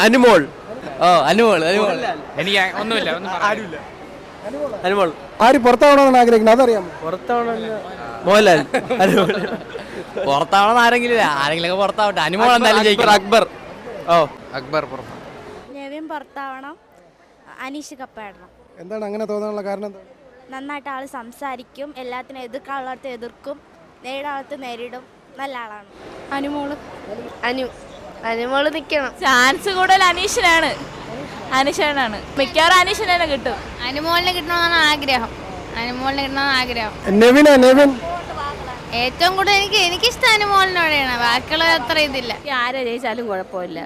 അനുമോൾ. അനുമോൾ അനുമോൾ. എനിക്ക് ഒന്നുമില്ല, ആരുമില്ല. അനുമോൾ. ആര് പുറത്താവണമെന്നാണ് ആഗ്രഹിക്കുന്നത് അതറിയാമോ? പുറത്താവണമെന്ന് മോഹൻലാൽ. പുറത്താവണം ആരെങ്കിലും പുറത്താവട്ടെ. അനുമോൾ എന്തായാലും ജയിക്കും. അക്ബർ. അക്ബർ നെവിൻ പുറത്താവണം, അനീഷ് കപ്പയിടണം. എന്താണ് അങ്ങനെ തോന്നാനുള്ള കാരണം എന്താണ്? നന്നായിട്ട് ആൾ സംസാരിക്കും, എല്ലാത്തിനും എതിർക്കാനുള്ളടത്ത് എതിർക്കും, നേരിടാത്ത നേരിടും, നല്ല ആളാണ്. അനുമോള് നിൽക്കണം. ചാൻസ് കൂടുതൽ അനീഷിനാണ്. മിക്കവാറും അനീഷിനെ തന്നെ കിട്ടും. അനുമോളിനെ കിട്ടണമെന്നാണ് ആഗ്രഹം. നെവിൻ ഏറ്റവും കൂടുതൽ എനിക്കിഷ്ടം അനുമോളിനോടെയാണ്. ബാക്കിയുള്ള അത്ര ഇതില്ല. ആര് ജയിച്ചാലും കുഴപ്പമില്ല.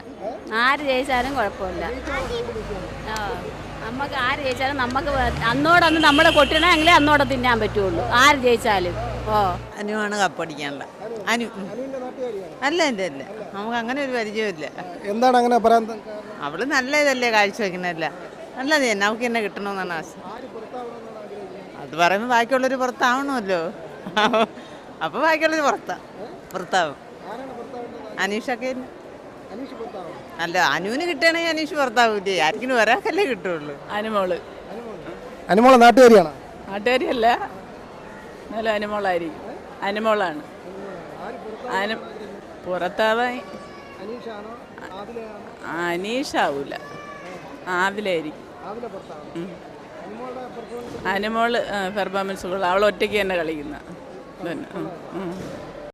നമുക്ക് ആര് ജയിച്ചാലും നമുക്ക് അന്നോടൊന്ന് നമ്മുടെ കൊട്ടിനെങ്കിലേ അന്നോടെ തിന്നാൻ പറ്റുള്ളൂ. ആര് ജയിച്ചാലും. അനുവാണ് കപ്പടിക്കാനുള്ള. അനു അല്ല എൻ്റെ അല്ല, നമുക്ക് അങ്ങനെ ഒരു പരിചയമില്ല. എന്താണ് അങ്ങനെ പറയാൻ? അവള് നല്ല ഇതല്ലേ കാഴ്ചവെക്കുന്നതല്ല, നല്ലത് തന്നെ. നമുക്ക് തന്നെ കിട്ടണമെന്നാണ് ആശ. അത് പറയുമ്പോൾ ബാക്കിയുള്ളവർ പുറത്താവണമല്ലോ. അപ്പോൾ ബാക്കിയുള്ളവർ പുറത്താവും. അനീഷൊക്കെ അല്ല, അനുവിന് കിട്ടുകയാണെങ്കിൽ അനീഷ് പുറത്താവൂലേ? ആർക്കിനും ഒരാൾക്കല്ലേ കിട്ടുള്ളൂ. അനുമോളെ നാട്ടുകാരിയാണ്? നാട്ടുകാരിയല്ല, നല്ല അനുമോളായിരിക്കും. അനുമോളാണ്. പുറത്താവാൻ അനീഷാവൂല, ആദിലായിരിക്കും. അനുമോള് പെർഫോമൻസ് അവൾ ഒറ്റയ്ക്ക് തന്നെ കളിക്കുന്ന.